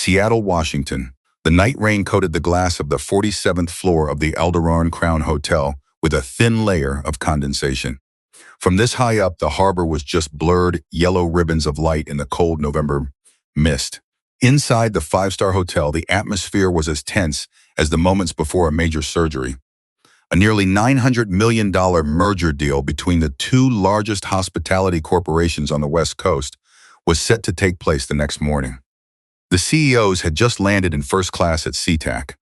Seattle, Washington. The night rain coated the glass of the 47th floor of the Alderon Crown Hotel with a thin layer of condensation. From this high up, the harbor was just blurred yellow ribbons of light in the cold November mist. Inside the five-star hotel, the atmosphere was as tense as the moments before a major surgery. A nearly $900 million merger deal between the two largest hospitality corporations on the West Coast was set to take place the next morning. The CEOs had just landed in first class at SeaTac.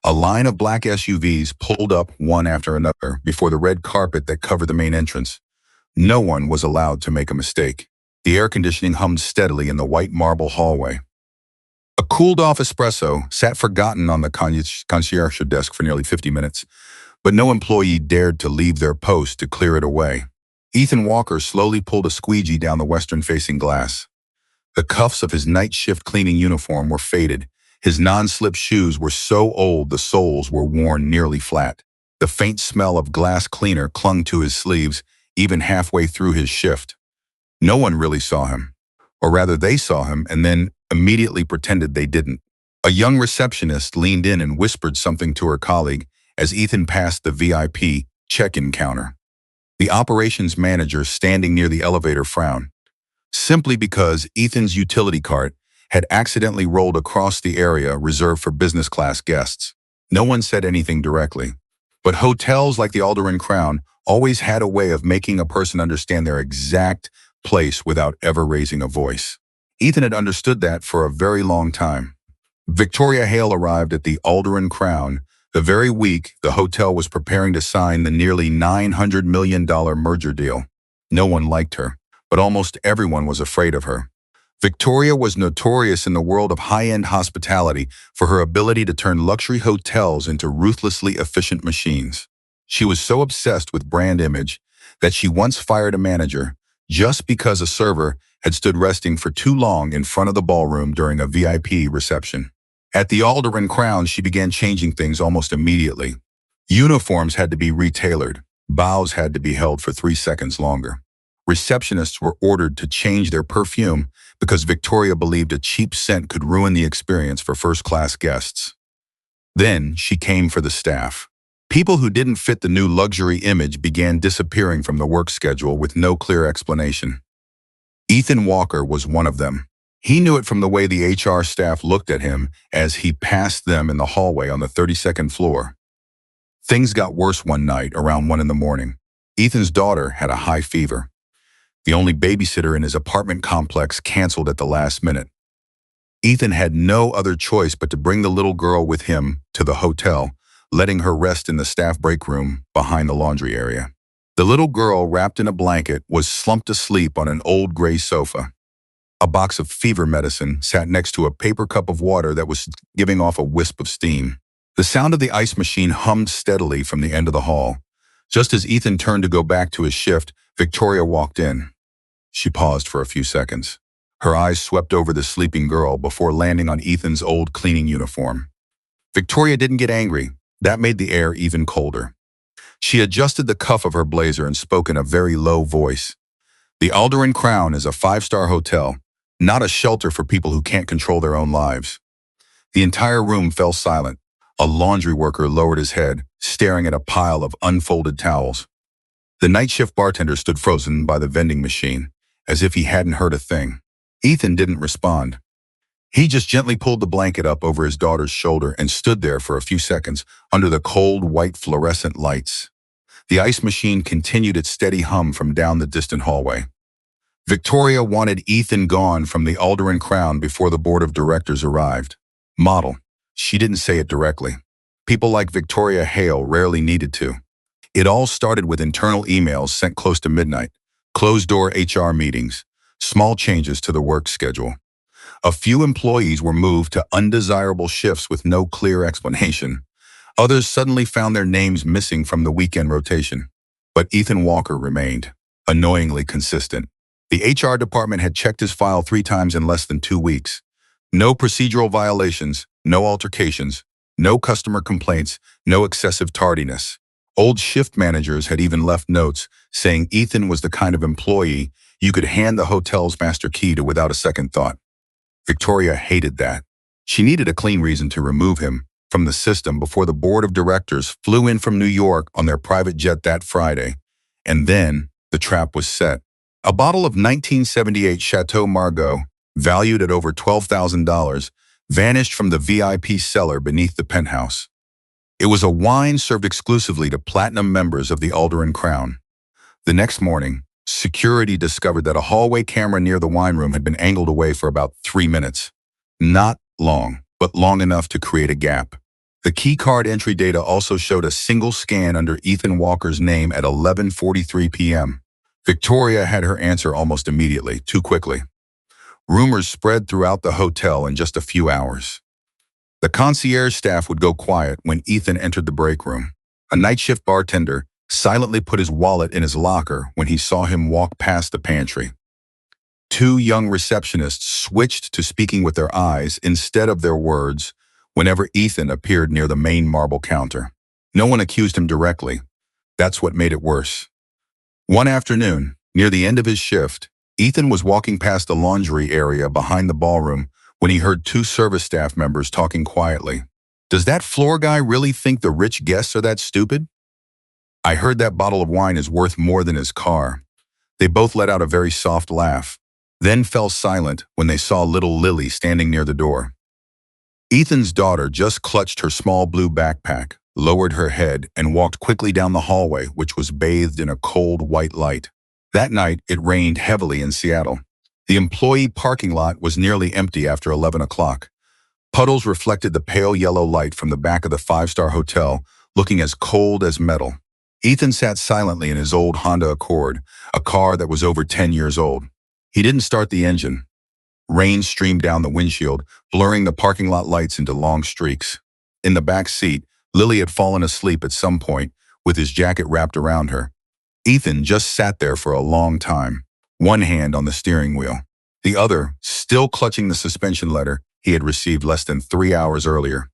A line of black SUVs pulled up one after another before the red carpet that covered the main entrance. No one was allowed to make a mistake. The air conditioning hummed steadily in the white marble hallway. A cooled-off espresso sat forgotten on the concierge desk for nearly 50 minutes, but no employee dared to leave their post to clear it away. Ethan Walker slowly pulled a squeegee down the western-facing glass. The cuffs of his night shift cleaning uniform were faded. His non-slip shoes were so old the soles were worn nearly flat. The faint smell of glass cleaner clung to his sleeves, even halfway through his shift. No one really saw him. Or rather, they saw him and then immediately pretended they didn't. A young receptionist leaned in and whispered something to her colleague as Ethan passed the VIP check-in counter. The operations manager standing near the elevator frowned, simply because Ethan's utility cart had accidentally rolled across the area reserved for business class guests. No one said anything directly, but hotels like the Alderon Crown always had a way of making a person understand their exact place without ever raising a voice. Ethan had understood that for a very long time. Victoria Hale arrived at the Alderon Crown the very week the hotel was preparing to sign the nearly $900 million merger deal. No one liked her, but almost everyone was afraid of her. Victoria was notorious in the world of high-end hospitality for her ability to turn luxury hotels into ruthlessly efficient machines. She was so obsessed with brand image that she once fired a manager just because a server had stood resting for too long in front of the ballroom during a VIP reception. At the Alderon Crown, she began changing things almost immediately. Uniforms had to be retailored. Bows had to be held for 3 seconds longer. Receptionists were ordered to change their perfume because Victoria believed a cheap scent could ruin the experience for first-class guests. Then she came for the staff. People who didn't fit the new luxury image began disappearing from the work schedule with no clear explanation. Ethan Walker was one of them. He knew it from the way the HR staff looked at him as he passed them in the hallway on the 32nd floor. Things got worse one night around 1 a.m. Ethan's daughter had a high fever. The only babysitter in his apartment complex canceled at the last minute. Ethan had no other choice but to bring the little girl with him to the hotel, letting her rest in the staff break room behind the laundry area. The little girl, wrapped in a blanket, was slumped asleep on an old gray sofa. A box of fever medicine sat next to a paper cup of water that was giving off a wisp of steam. The sound of the ice machine hummed steadily from the end of the hall. Just as Ethan turned to go back to his shift, Victoria walked in. She paused for a few seconds. Her eyes swept over the sleeping girl before landing on Ethan's old cleaning uniform. Victoria didn't get angry. That made the air even colder. She adjusted the cuff of her blazer and spoke in a very low voice. The Alderon Crown is a 5-star hotel, not a shelter for people who can't control their own lives. The entire room fell silent. A laundry worker lowered his head, staring at a pile of unfolded towels. The night shift bartender stood frozen by the vending machine, as if he hadn't heard a thing. Ethan didn't respond. He just gently pulled the blanket up over his daughter's shoulder and stood there for a few seconds under the cold, white fluorescent lights. The ice machine continued its steady hum from down the distant hallway. Victoria wanted Ethan gone from the Alderon Crown before the board of directors arrived. Model. She didn't say it directly. People like Victoria Hale rarely needed to. It all started with internal emails sent close to midnight, closed-door HR meetings, small changes to the work schedule. A few employees were moved to undesirable shifts with no clear explanation. Others suddenly found their names missing from the weekend rotation. But Ethan Walker remained, annoyingly consistent. The HR department had checked his file 3 times in less than 2 weeks. No procedural violations, no altercations, no customer complaints, no excessive tardiness. Old shift managers had even left notes saying Ethan was the kind of employee you could hand the hotel's master key to without a second thought. Victoria hated that. She needed a clean reason to remove him from the system before the board of directors flew in from New York on their private jet that Friday. And then the trap was set. A bottle of 1978 Chateau Margaux, valued at over $12,000, vanished from the VIP cellar beneath the penthouse. It was a wine served exclusively to platinum members of the Alderan Crown. The next morning, security discovered that a hallway camera near the wine room had been angled away for about 3 minutes. Not long, but long enough to create a gap. The keycard entry data also showed a single scan under Ethan Walker's name at 11:43 p.m. Victoria had her answer almost immediately, too quickly. Rumors spread throughout the hotel in just a few hours. The concierge staff would go quiet when Ethan entered the break room. A night shift bartender silently put his wallet in his locker when he saw him walk past the pantry. Two young receptionists switched to speaking with their eyes instead of their words whenever Ethan appeared near the main marble counter. No one accused him directly. That's what made it worse. One afternoon, near the end of his shift, Ethan was walking past the laundry area behind the ballroom when he heard two service staff members talking quietly. "Does that floor guy really think the rich guests are that stupid? I heard that bottle of wine is worth more than his car." They both let out a very soft laugh, then fell silent when they saw little Lily standing near the door. Ethan's daughter just clutched her small blue backpack, lowered her head, and walked quickly down the hallway, which was bathed in a cold white light. That night, it rained heavily in Seattle. The employee parking lot was nearly empty after 11 o'clock. Puddles reflected the pale yellow light from the back of the five-star hotel, looking as cold as metal. Ethan sat silently in his old Honda Accord, a car that was over 10 years old. He didn't start the engine. Rain streamed down the windshield, blurring the parking lot lights into long streaks. In the back seat, Lily had fallen asleep at some point, with his jacket wrapped around her. Ethan just sat there for a long time, one hand on the steering wheel, the other still clutching the suspension letter he had received less than 3 hours earlier.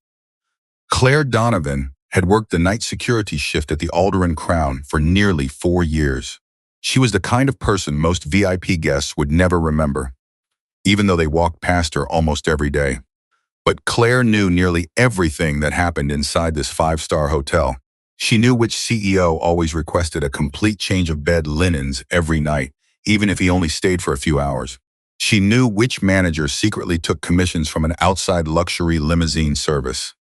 Claire Donovan had worked the night security shift at the Alderan Crown for nearly 4 years. She was the kind of person most VIP guests would never remember, even though they walked past her almost every day. But Claire knew nearly everything that happened inside this five-star hotel. She knew which CEO always requested a complete change of bed linens every night, even if he only stayed for a few hours. She knew which manager secretly took commissions from an outside luxury limousine service.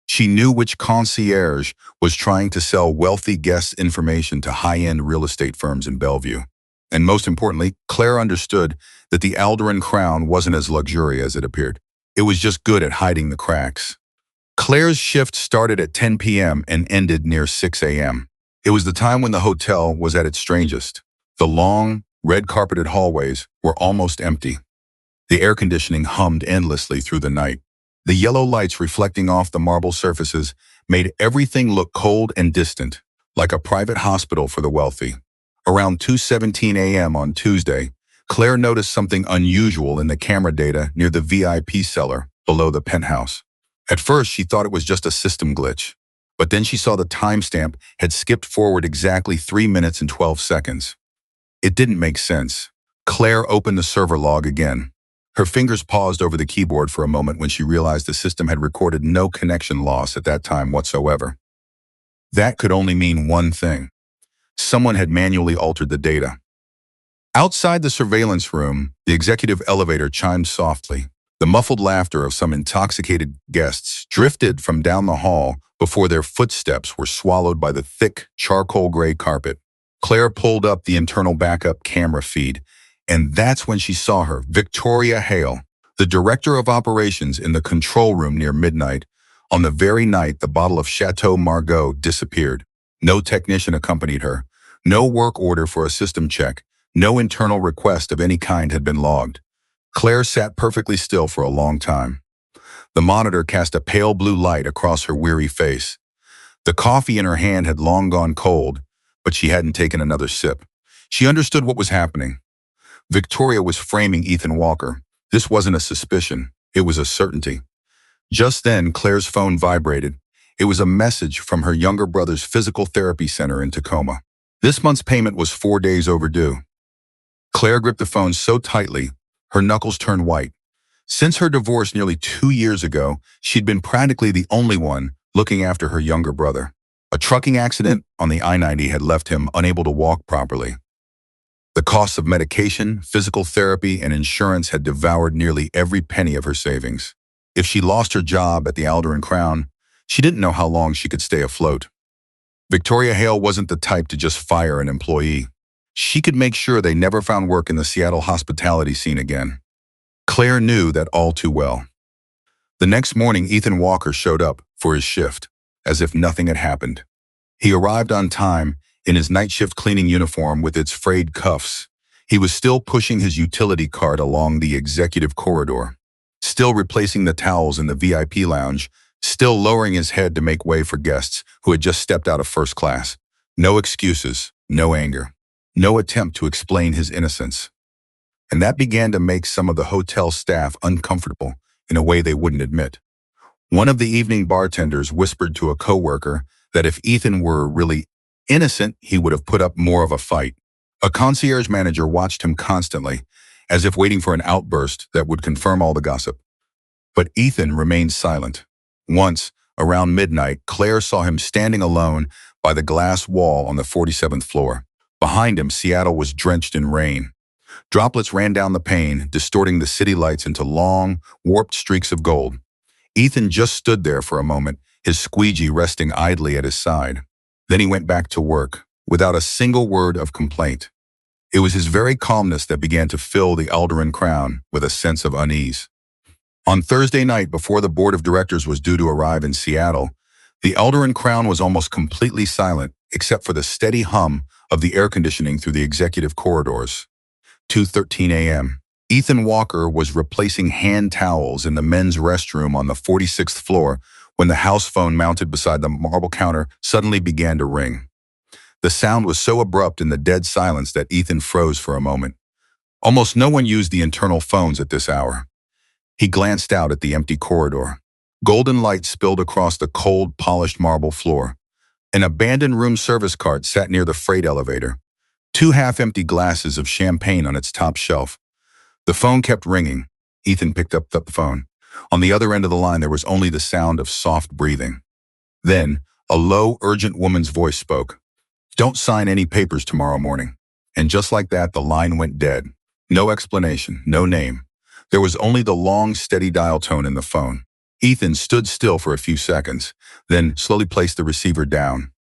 She knew which concierge was trying to sell wealthy guests' information to high-end real estate firms in Bellevue. And most importantly, Claire understood that the Alderan Crown wasn't as luxurious as it appeared. It was just good at hiding the cracks. Claire's shift started at 10 p.m. and ended near 6 a.m. It was the time when the hotel was at its strangest. The long, red-carpeted hallways were almost empty. The air conditioning hummed endlessly through the night. The yellow lights reflecting off the marble surfaces made everything look cold and distant, like a private hospital for the wealthy. Around 2:17 a.m. on Tuesday, Claire noticed something unusual in the camera data near the VIP cellar below the penthouse. At first, she thought it was just a system glitch, but then she saw the timestamp had skipped forward exactly 3 minutes and 12 seconds. It didn't make sense. Claire opened the server log again. Her fingers paused over the keyboard for a moment when she realized the system had recorded no connection loss at that time whatsoever. That could only mean one thing. Someone had manually altered the data. Outside the surveillance room, the executive elevator chimed softly. The muffled laughter of some intoxicated guests drifted from down the hall before their footsteps were swallowed by the thick, charcoal gray carpet. Claire pulled up the internal backup camera feed, and that's when she saw her, Victoria Hale, the director of operations, in the control room near midnight, on the very night the bottle of Chateau Margaux disappeared. No technician accompanied her. No work order for a system check. No internal request of any kind had been logged. Claire sat perfectly still for a long time. The monitor cast a pale blue light across her weary face. The coffee in her hand had long gone cold, but she hadn't taken another sip. She understood what was happening. Victoria was framing Ethan Walker. This wasn't a suspicion. It was a certainty. Just then, Claire's phone vibrated. It was a message from her younger brother's physical therapy center in Tacoma. This month's payment was 4 days overdue. Claire gripped the phone so tightly, her knuckles turned white. Since her divorce nearly 2 years ago, she'd been practically the only one looking after her younger brother. A trucking accident on the I-90 had left him unable to walk properly. The costs of medication, physical therapy, and insurance had devoured nearly every penny of her savings. If she lost her job at the Alder and Crown, she didn't know how long she could stay afloat. Victoria Hale wasn't the type to just fire an employee. She could make sure they never found work in the Seattle hospitality scene again. Claire knew that all too well. The next morning, Ethan Walker showed up for his shift, as if nothing had happened. He arrived on time in his night shift cleaning uniform with its frayed cuffs. He was still pushing his utility cart along the executive corridor, still replacing the towels in the VIP lounge, still lowering his head to make way for guests who had just stepped out of first class. No excuses, no anger, no attempt to explain his innocence. And that began to make some of the hotel staff uncomfortable in a way they wouldn't admit. One of the evening bartenders whispered to a coworker that if Ethan were really innocent, he would have put up more of a fight. A concierge manager watched him constantly, as if waiting for an outburst that would confirm all the gossip. But Ethan remained silent. Once, around midnight, Claire saw him standing alone by the glass wall on the 47th floor. Behind him, Seattle was drenched in rain. Droplets ran down the pane, distorting the city lights into long, warped streaks of gold. Ethan just stood there for a moment, his squeegee resting idly at his side. Then he went back to work, without a single word of complaint. It was his very calmness that began to fill the Alder and Crown with a sense of unease. On Thursday night, before the board of directors was due to arrive in Seattle, the Alder and Crown was almost completely silent, except for the steady hum of the air conditioning through the executive corridors. 2:13 a.m. Ethan Walker was replacing hand towels in the men's restroom on the 46th floor when the house phone mounted beside the marble counter suddenly began to ring. The sound was so abrupt in the dead silence that Ethan froze for a moment. Almost no one used the internal phones at this hour. He glanced out at the empty corridor. Golden light spilled across the cold, polished marble floor. An abandoned room service cart sat near the freight elevator. 2 half-empty glasses of champagne on its top shelf. The phone kept ringing. Ethan picked up the phone. On the other end of the line, there was only the sound of soft breathing. Then, a low, urgent woman's voice spoke. "Don't sign any papers tomorrow morning." And just like that, the line went dead. No explanation, no name. There was only the long, steady dial tone in the phone. Ethan stood still for a few seconds, then slowly placed the receiver down.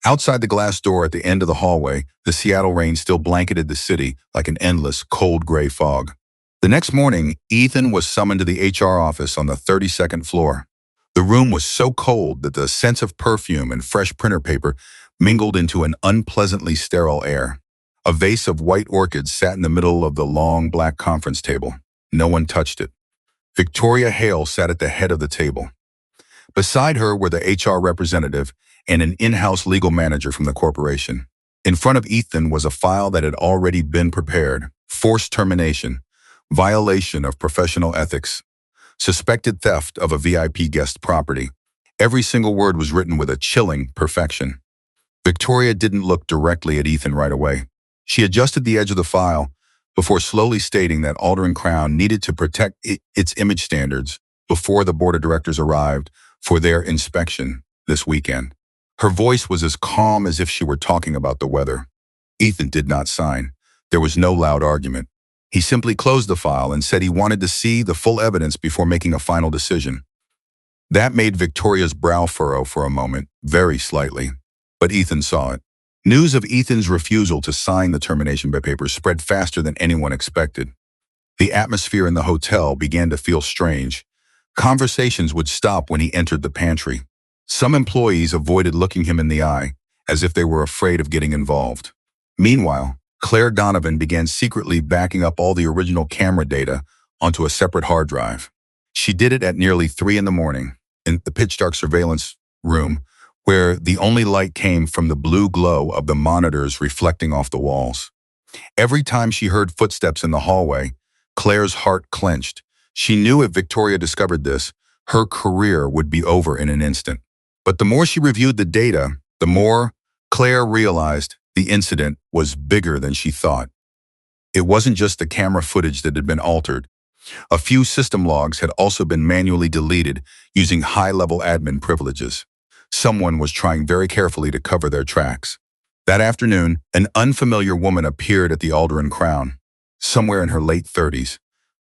Outside the glass door at the end of the hallway, the Seattle rain still blanketed the city like an endless, cold gray fog. The next morning, Ethan was summoned to the HR office on the 32nd floor. The room was so cold that the scent of perfume and fresh printer paper mingled into an unpleasantly sterile air. A vase of white orchids sat in the middle of the long black conference table. No one touched it. Victoria Hale sat at the head of the table. Beside her were the HR representative and an in-house legal manager from the corporation. In front of Ethan was a file that had already been prepared. Forced termination, violation of professional ethics, suspected theft of a VIP guest property. Every single word was written with a chilling perfection. Victoria didn't look directly at Ethan right away. She adjusted the edge of the file before slowly stating that Alder and Crown needed to protect its image standards before the board of directors arrived for their inspection this weekend. Her voice was as calm as if she were talking about the weather. Ethan did not sign. There was no loud argument. He simply closed the file and said he wanted to see the full evidence before making a final decision. That made Victoria's brow furrow for a moment, very slightly, but Ethan saw it. News of Ethan's refusal to sign the termination papers spread faster than anyone expected. The atmosphere in the hotel began to feel strange. Conversations would stop when he entered the pantry. Some employees avoided looking him in the eye, as if they were afraid of getting involved. Meanwhile, Claire Donovan began secretly backing up all the original camera data onto a separate hard drive. She did it at nearly 3 in the morning, in the pitch-dark surveillance room, where the only light came from the blue glow of the monitors reflecting off the walls. Every time she heard footsteps in the hallway, Claire's heart clenched. She knew if Victoria discovered this, her career would be over in an instant. But the more she reviewed the data, the more Claire realized the incident was bigger than she thought. It wasn't just the camera footage that had been altered. A few system logs had also been manually deleted using high-level admin privileges. Someone was trying very carefully to cover their tracks. That afternoon, an unfamiliar woman appeared at the Alderaan Crown, somewhere in her late 30s.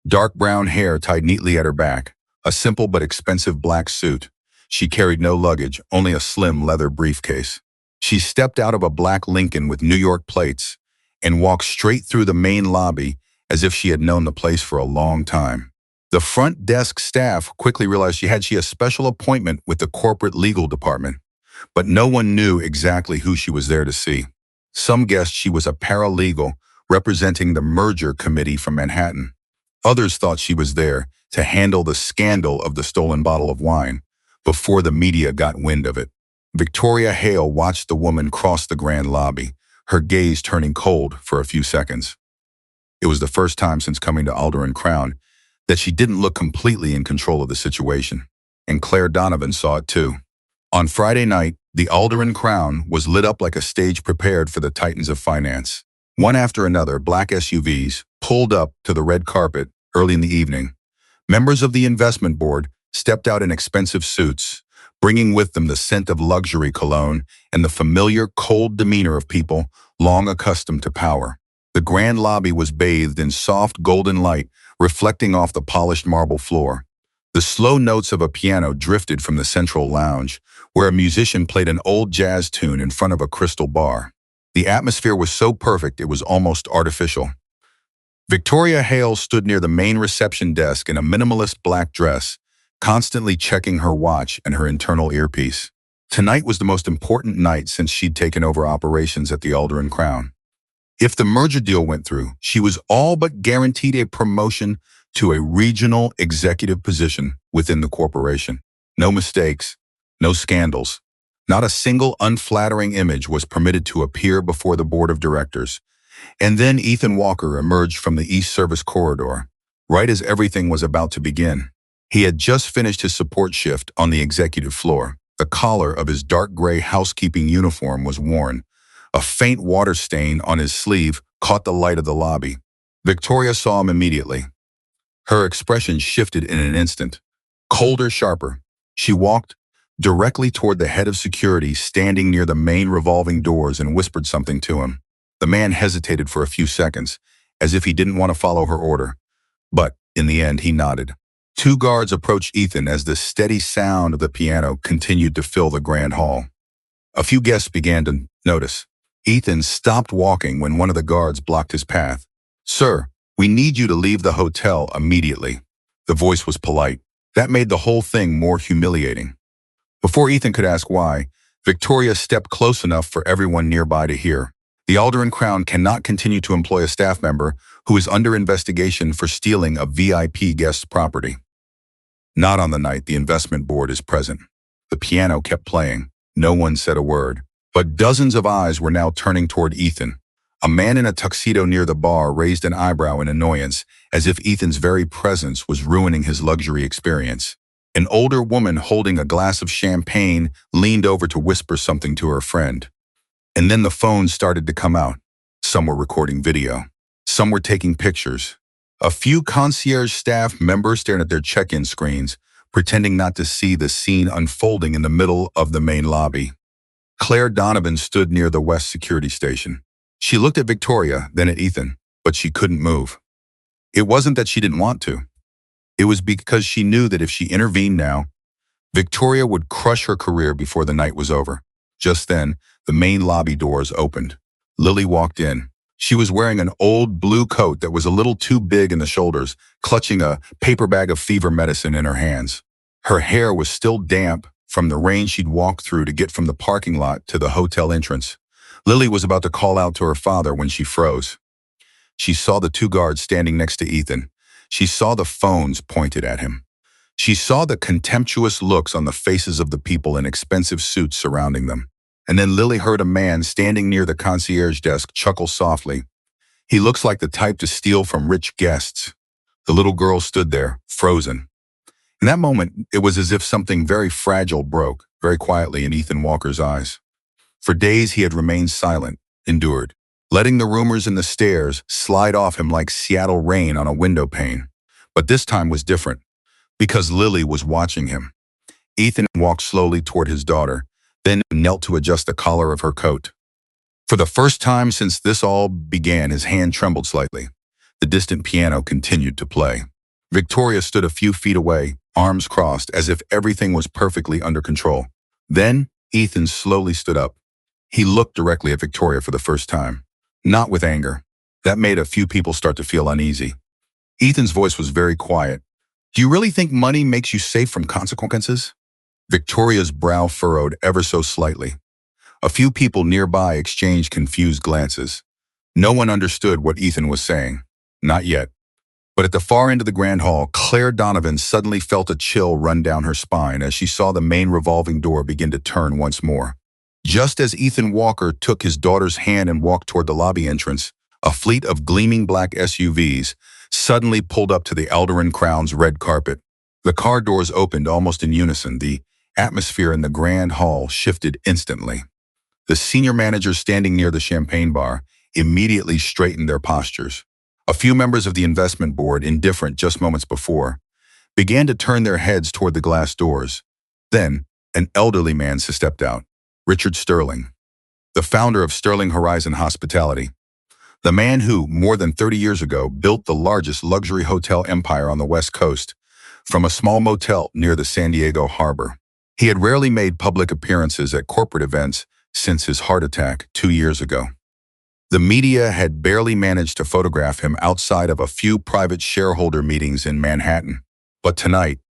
Dark brown hair tied neatly at her back, a simple but expensive black suit. She carried no luggage, only a slim leather briefcase. She stepped out of a black Lincoln with New York plates and walked straight through the main lobby as if she had known the place for a long time. The front desk staff quickly realized she had a special appointment with the corporate legal department, but no one knew exactly who she was there to see. Some guessed she was a paralegal representing the merger committee from Manhattan. Others thought she was there to handle the scandal of the stolen bottle of wine before the media got wind of it. Victoria Hale watched the woman cross the grand lobby, her gaze turning cold for a few seconds. It was the first time since coming to Alderaan Crown that she didn't look completely in control of the situation, and Claire Donovan saw it too. On Friday night, the Alderaan Crown was lit up like a stage prepared for the titans of finance. One after another, black SUVs pulled up to the red carpet early in the evening. Members of the investment board stepped out in expensive suits, bringing with them the scent of luxury cologne and the familiar cold demeanor of people long accustomed to power. The grand lobby was bathed in soft golden light, reflecting off the polished marble floor. The slow notes of a piano drifted from the central lounge, where a musician played an old jazz tune in front of a crystal bar. The atmosphere was so perfect it was almost artificial. Victoria Hale stood near the main reception desk in a minimalist black dress, constantly checking her watch and her internal earpiece. Tonight was the most important night since she'd taken over operations at the Alderaan Crown. If the merger deal went through, she was all but guaranteed a promotion to a regional executive position within the corporation. No mistakes, no scandals. Not a single unflattering image was permitted to appear before the board of directors. And then Ethan Walker emerged from the East Service corridor, right as everything was about to begin. He had just finished his support shift on the executive floor. The collar of his dark gray housekeeping uniform was worn. A faint water stain on his sleeve caught the light of the lobby. Victoria saw him immediately. Her expression shifted in an instant. Colder, sharper. She walked directly toward the head of security standing near the main revolving doors and whispered something to him. The man hesitated for a few seconds, as if he didn't want to follow her order. But in the end, he nodded. Two guards approached Ethan as the steady sound of the piano continued to fill the grand hall. A few guests began to notice. Ethan stopped walking when one of the guards blocked his path. "Sir, we need you to leave the hotel immediately." The voice was polite. That made the whole thing more humiliating. Before Ethan could ask why, Victoria stepped close enough for everyone nearby to hear. The Alderaan Crown cannot continue to employ a staff member who is under investigation for stealing a VIP guest's property. Not on the night the investment board is present. The piano kept playing. No one said a word. But dozens of eyes were now turning toward Ethan. A man in a tuxedo near the bar raised an eyebrow in annoyance, as if Ethan's very presence was ruining his luxury experience. An older woman holding a glass of champagne leaned over to whisper something to her friend. And then the phones started to come out. Some were recording video. Some were taking pictures. A few concierge staff members stared at their check-in screens, pretending not to see the scene unfolding in the middle of the main lobby. Claire Donovan stood near the West Security Station. She looked at Victoria, then at Ethan, but she couldn't move. It wasn't that she didn't want to. It was because she knew that if she intervened now, Victoria would crush her career before the night was over. Just then, the main lobby doors opened. Lily walked in. She was wearing an old blue coat that was a little too big in the shoulders, clutching a paper bag of fever medicine in her hands. Her hair was still damp from the rain she'd walked through to get from the parking lot to the hotel entrance. Lily was about to call out to her father when she froze. She saw the two guards standing next to Ethan. She saw the phones pointed at him. She saw the contemptuous looks on the faces of the people in expensive suits surrounding them. And then Lily heard a man standing near the concierge desk chuckle softly. "He looks like the type to steal from rich guests." The little girl stood there, frozen. In that moment, it was as if something very fragile broke, very quietly in Ethan Walker's eyes. For days he had remained silent, endured, letting the rumors and the stares slide off him like Seattle rain on a window pane. But this time was different, because Lily was watching him. Ethan walked slowly toward his daughter, then knelt to adjust the collar of her coat. For the first time since this all began, his hand trembled slightly. The distant piano continued to play. Victoria stood a few feet away, arms crossed, as if everything was perfectly under control. Then, Ethan slowly stood up. He looked directly at Victoria for the first time. Not with anger. That made a few people start to feel uneasy. Ethan's voice was very quiet. Do you really think money makes you safe from consequences? Victoria's brow furrowed ever so slightly. A few people nearby exchanged confused glances. No one understood what Ethan was saying. Not yet. But at the far end of the grand hall, Claire Donovan suddenly felt a chill run down her spine as she saw the main revolving door begin to turn once more. Just as Ethan Walker took his daughter's hand and walked toward the lobby entrance, a fleet of gleaming black SUVs suddenly pulled up to the Alderaan Crown's red carpet. The car doors opened almost in unison. The atmosphere in the grand hall shifted instantly. The senior managers standing near the champagne bar immediately straightened their postures. A few members of the investment board, indifferent just moments before, began to turn their heads toward the glass doors. Then, an elderly man stepped out, Richard Sterling, the founder of Sterling Horizon Hospitality, the man who, more than 30 years ago, built the largest luxury hotel empire on the West Coast, from a small motel near the San Diego harbor. He had rarely made public appearances at corporate events since his heart attack 2 years ago. The media had barely managed to photograph him outside of a few private shareholder meetings in Manhattan. But tonight,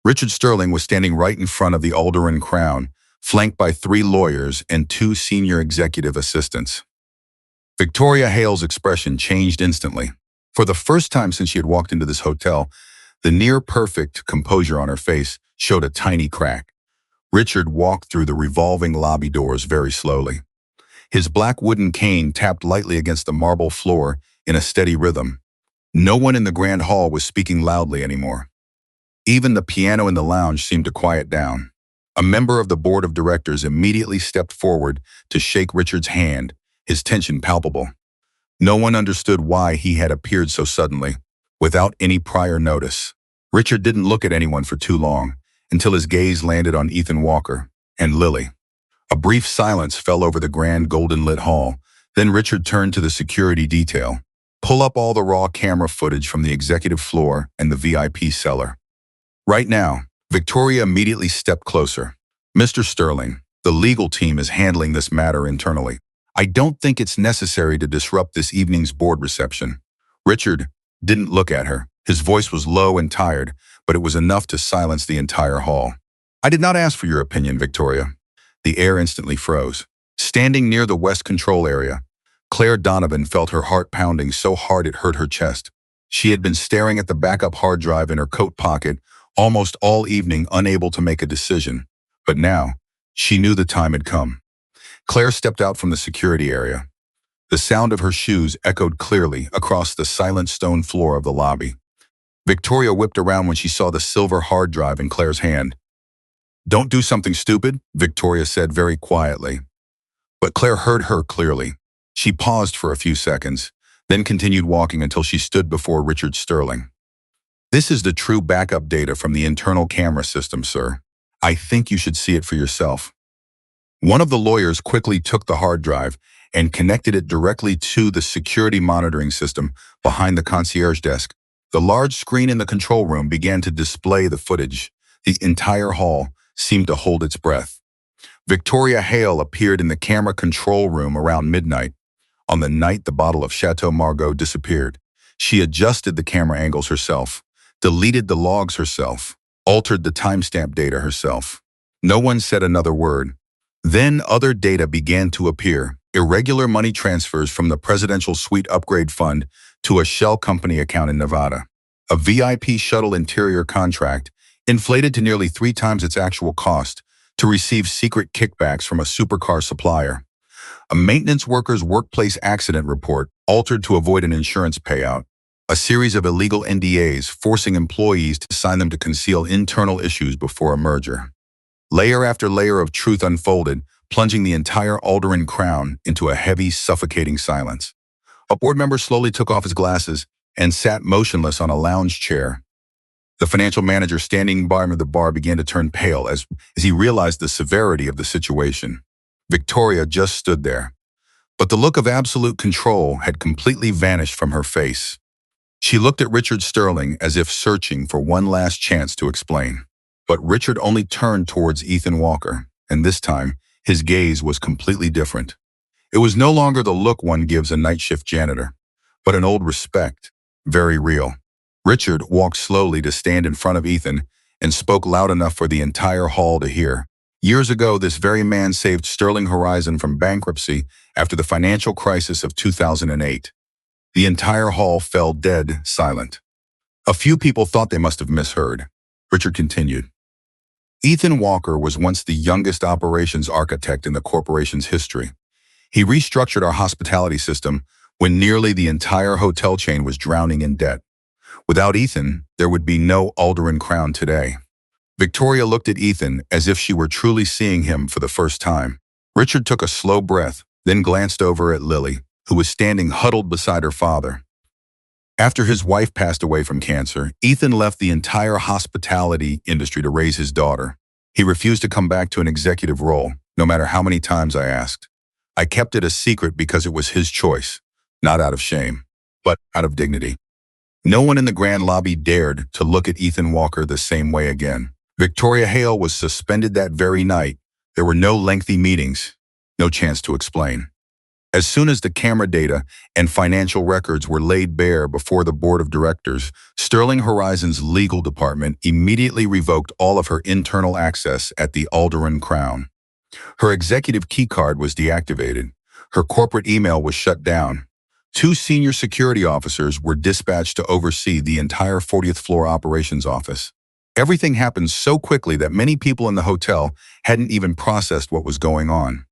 Richard Sterling was standing right in front of the Alderaan Crown, flanked by 3 lawyers and 2 senior executive assistants. Victoria Hale's expression changed instantly. For the first time since she had walked into this hotel, the near-perfect composure on her face showed a tiny crack. Richard walked through the revolving lobby doors very slowly. His black wooden cane tapped lightly against the marble floor in a steady rhythm. No one in the grand hall was speaking loudly anymore. Even the piano in the lounge seemed to quiet down. A member of the board of directors immediately stepped forward to shake Richard's hand, his tension palpable. No one understood why he had appeared so suddenly, without any prior notice. Richard didn't look at anyone for too long, until his gaze landed on Ethan Walker and Lily. A brief silence fell over the grand golden-lit hall. Then Richard turned to the security detail. Pull up all the raw camera footage from the executive floor and the VIP cellar. Right now, Victoria immediately stepped closer. Mr. Sterling, the legal team is handling this matter internally. I don't think it's necessary to disrupt this evening's board reception. Richard didn't look at her. His voice was low and tired, but it was enough to silence the entire hall. I did not ask for your opinion, Victoria. The air instantly froze. Standing near the West Control area, Claire Donovan felt her heart pounding so hard it hurt her chest. She had been staring at the backup hard drive in her coat pocket almost all evening, unable to make a decision. But now, she knew the time had come. Claire stepped out from the security area. The sound of her shoes echoed clearly across the silent stone floor of the lobby. Victoria whipped around when she saw the silver hard drive in Claire's hand. Don't do something stupid, Victoria said very quietly. But Claire heard her clearly. She paused for a few seconds, then continued walking until she stood before Richard Sterling. This is the true backup data from the internal camera system, sir. I think you should see it for yourself. One of the lawyers quickly took the hard drive and connected it directly to the security monitoring system behind the concierge desk. The large screen in the control room began to display the footage. The entire hall seemed to hold its breath. Victoria Hale appeared in the camera control room around midnight. On the night the bottle of Chateau Margaux disappeared, she adjusted the camera angles herself, deleted the logs herself, altered the timestamp data herself. No one said another word. Then other data began to appear. Irregular money transfers from the Presidential Suite Upgrade Fund to a shell company account in Nevada. A VIP shuttle interior contract inflated to nearly 3 times its actual cost to receive secret kickbacks from a supercar supplier. A maintenance worker's workplace accident report altered to avoid an insurance payout. A series of illegal NDAs forcing employees to sign them to conceal internal issues before a merger. Layer after layer of truth unfolded, plunging the entire Alderaan Crown into a heavy, suffocating silence. A board member slowly took off his glasses and sat motionless on a lounge chair. The financial manager standing by the bar began to turn pale as he realized the severity of the situation. Victoria just stood there, but the look of absolute control had completely vanished from her face. She looked at Richard Sterling as if searching for one last chance to explain. But Richard only turned towards Ethan Walker, and this time, his gaze was completely different. It was no longer the look one gives a night shift janitor, but an old respect, very real. Richard walked slowly to stand in front of Ethan and spoke loud enough for the entire hall to hear. Years ago, this very man saved Sterling Horizon from bankruptcy after the financial crisis of 2008. The entire hall fell dead silent. A few people thought they must have misheard. Richard continued. Ethan Walker was once the youngest operations architect in the corporation's history. He restructured our hospitality system when nearly the entire hotel chain was drowning in debt. Without Ethan, there would be no Alderaan Crown today. Victoria looked at Ethan as if she were truly seeing him for the first time. Richard took a slow breath, then glanced over at Lily, who was standing huddled beside her father. After his wife passed away from cancer, Ethan left the entire hospitality industry to raise his daughter. He refused to come back to an executive role, no matter how many times I asked. I kept it a secret because it was his choice, not out of shame, but out of dignity. No one in the grand lobby dared to look at Ethan Walker the same way again. Victoria Hale was suspended that very night. There were no lengthy meetings, no chance to explain. As soon as the camera data and financial records were laid bare before the board of directors, Sterling Horizon's legal department immediately revoked all of her internal access at the Alderaan Crown. Her executive keycard was deactivated. Her corporate email was shut down. 2 senior security officers were dispatched to oversee the entire 40th floor operations office. Everything happened so quickly that many people in the hotel hadn't even processed what was going on.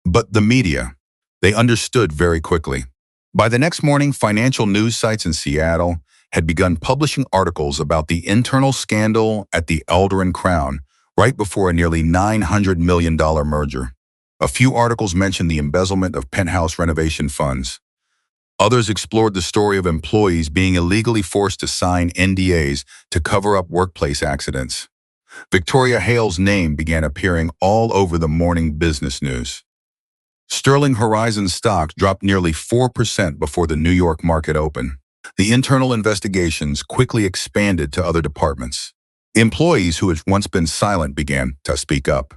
But the media, they understood very quickly. By the next morning, financial news sites in Seattle had begun publishing articles about the internal scandal at the Alderaan Crown right before a nearly $900 million merger. A few articles mentioned the embezzlement of penthouse renovation funds. Others explored the story of employees being illegally forced to sign NDAs to cover up workplace accidents. Victoria Hale's name began appearing all over the morning business news. Sterling Horizon stock dropped nearly 4% before the New York market opened. The internal investigations quickly expanded to other departments. Employees who had once been silent began to speak up.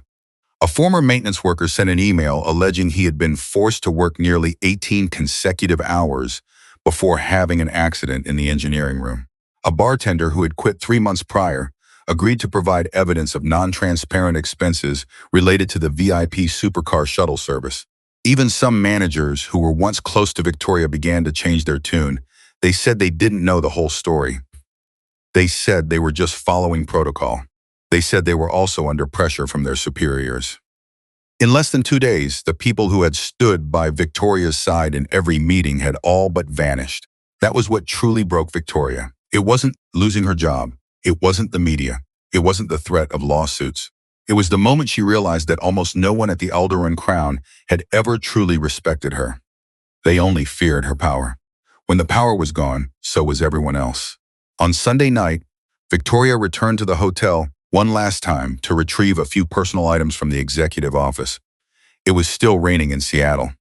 A former maintenance worker sent an email alleging he had been forced to work nearly 18 consecutive hours before having an accident in the engineering room. A bartender who had quit 3 months prior agreed to provide evidence of non-transparent expenses related to the VIP supercar shuttle service. Even some managers who were once close to Victoria began to change their tune. They said they didn't know the whole story. They said they were just following protocol. They said they were also under pressure from their superiors. In less than 2 days, the people who had stood by Victoria's side in every meeting had all but vanished. That was what truly broke Victoria. It wasn't losing her job. It wasn't the media. It wasn't the threat of lawsuits. It was the moment she realized that almost no one at the Alderaan Crown had ever truly respected her. They only feared her power. When the power was gone, so was everyone else. On Sunday night, Victoria returned to the hotel one last time to retrieve a few personal items from the executive office. It was still raining in Seattle.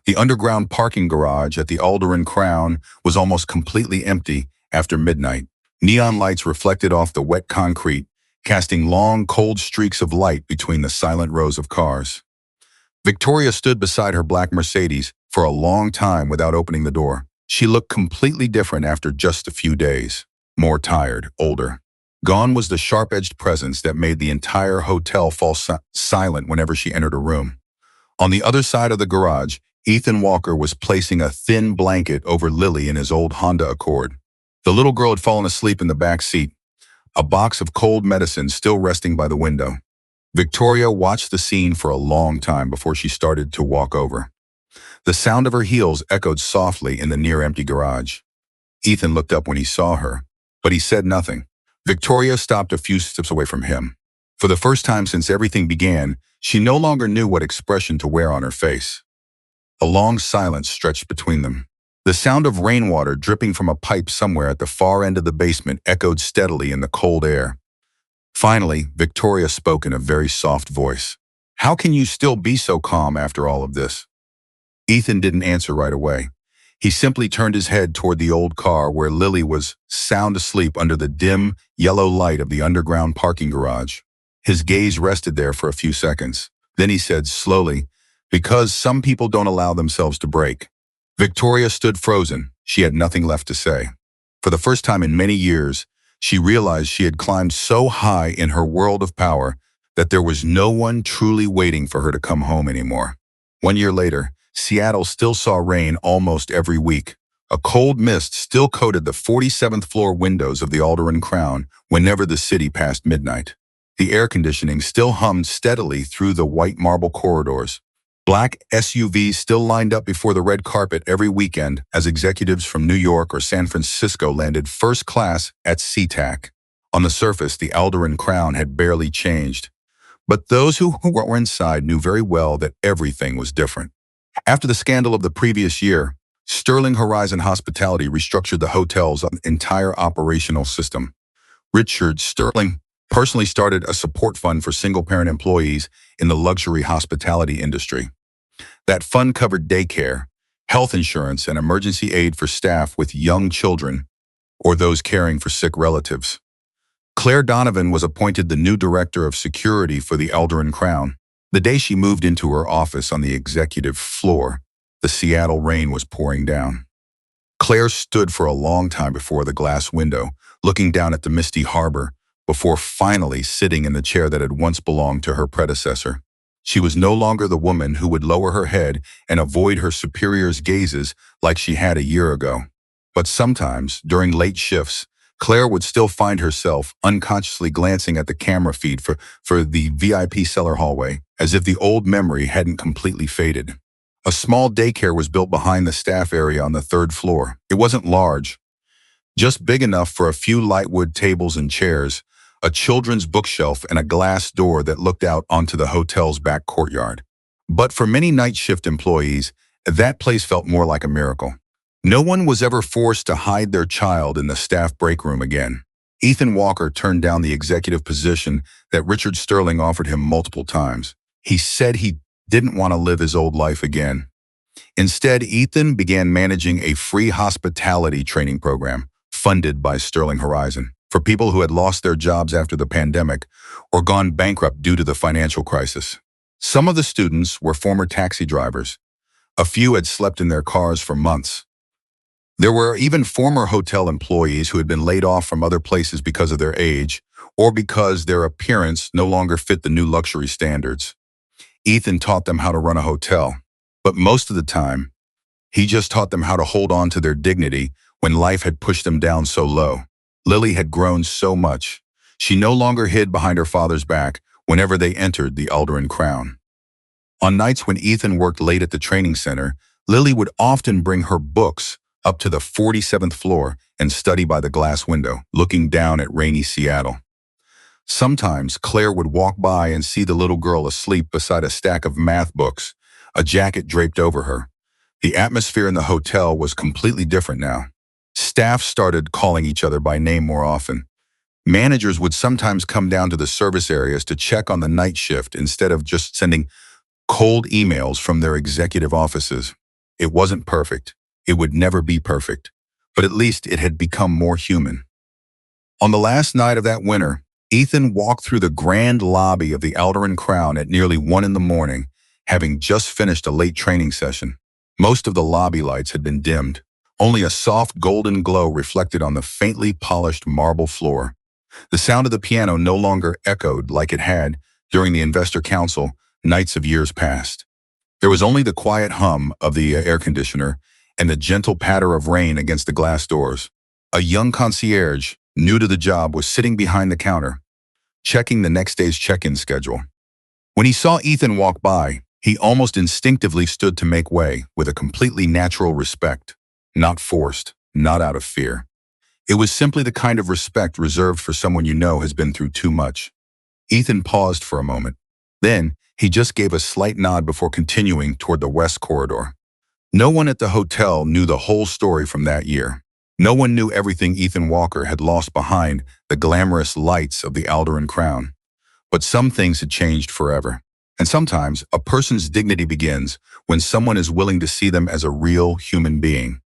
The underground parking garage at the Alderaan Crown was almost completely empty after midnight. Neon lights reflected off the wet concrete, casting long, cold streaks of light between the silent rows of cars. Victoria stood beside her black Mercedes for a long time without opening the door. She looked completely different after just a few days. More tired, older. Gone was the sharp-edged presence that made the entire hotel fall silent whenever she entered a room. On the other side of the garage, Ethan Walker was placing a thin blanket over Lily in his old Honda Accord. The little girl had fallen asleep in the back seat, a box of cold medicine still resting by the window. Victoria watched the scene for a long time before she started to walk over. The sound of her heels echoed softly in the near-empty garage. Ethan looked up when he saw her, but he said nothing. Victoria stopped a few steps away from him. For the first time since everything began, she no longer knew what expression to wear on her face. A long silence stretched between them. The sound of rainwater dripping from a pipe somewhere at the far end of the basement echoed steadily in the cold air. Finally, Victoria spoke in a very soft voice. "How can you still be so calm after all of this?" Ethan didn't answer right away. He simply turned his head toward the old car where Lily was sound asleep under the dim, yellow light of the underground parking garage. His gaze rested there for a few seconds. Then he said slowly, "Because some people don't allow themselves to break." Victoria stood frozen. She had nothing left to say. For the first time in many years, she realized she had climbed so high in her world of power that there was no one truly waiting for her to come home anymore. 1 year later, Seattle still saw rain almost every week. A cold mist still coated the 47th floor windows of the Alderaan Crown whenever the city passed midnight. The air conditioning still hummed steadily through the white marble corridors. Black SUVs still lined up before the red carpet every weekend as executives from New York or San Francisco landed first class at SeaTac. On the surface, the Alderaan Crown had barely changed. But those who were inside knew very well that everything was different. After the scandal of the previous year, Sterling Horizon Hospitality restructured the hotel's entire operational system. Richard Sterling personally started a support fund for single-parent employees in the luxury hospitality industry. That fund covered daycare, health insurance, and emergency aid for staff with young children or those caring for sick relatives. Claire Donovan was appointed the new director of security for the Alderaan Crown. The day she moved into her office on the executive floor, the Seattle rain was pouring down. Claire stood for a long time before the glass window, looking down at the misty harbor, before finally sitting in the chair that had once belonged to her predecessor. She was no longer the woman who would lower her head and avoid her superior's gazes like she had a year ago. But sometimes, during late shifts, Claire would still find herself unconsciously glancing at the camera feed for the VIP cellar hallway, as if the old memory hadn't completely faded. A small daycare was built behind the staff area on the 3rd floor. It wasn't large, just big enough for a few lightwood tables and chairs, a children's bookshelf, and a glass door that looked out onto the hotel's back courtyard. But for many night shift employees, that place felt more like a miracle. No one was ever forced to hide their child in the staff break room again. Ethan Walker turned down the executive position that Richard Sterling offered him multiple times. He said he didn't want to live his old life again. Instead, Ethan began managing a free hospitality training program funded by Sterling Horizon for people who had lost their jobs after the pandemic or gone bankrupt due to the financial crisis. Some of the students were former taxi drivers. A few had slept in their cars for months. There were even former hotel employees who had been laid off from other places because of their age or because their appearance no longer fit the new luxury standards. Ethan taught them how to run a hotel, but most of the time, he just taught them how to hold on to their dignity when life had pushed them down so low. Lily had grown so much. She no longer hid behind her father's back whenever they entered the Alderaan Crown. On nights when Ethan worked late at the training center, Lily would often bring her books up to the 47th floor and study by the glass window, looking down at rainy Seattle. Sometimes Claire would walk by and see the little girl asleep beside a stack of math books, a jacket draped over her. The atmosphere in the hotel was completely different now. Staff started calling each other by name more often. Managers would sometimes come down to the service areas to check on the night shift instead of just sending cold emails from their executive offices. It wasn't perfect. It would never be perfect, but at least it had become more human. On the last night of that winter, Ethan walked through the grand lobby of the Alderaan Crown at nearly 1 a.m, having just finished a late training session. Most of the lobby lights had been dimmed. Only a soft golden glow reflected on the faintly polished marble floor. The sound of the piano no longer echoed like it had during the Investor Council nights of years past. There was only the quiet hum of the air conditioner and the gentle patter of rain against the glass doors. A young concierge, new to the job, was sitting behind the counter, checking the next day's check-in schedule. When he saw Ethan walk by, he almost instinctively stood to make way with a completely natural respect, not forced, not out of fear. It was simply the kind of respect reserved for someone you know has been through too much. Ethan paused for a moment. Then, he just gave a slight nod before continuing toward the west corridor. No one at the hotel knew the whole story from that year. No one knew everything Ethan Walker had lost behind the glamorous lights of the Alderaan crown. But some things had changed forever. And sometimes a person's dignity begins when someone is willing to see them as a real human being.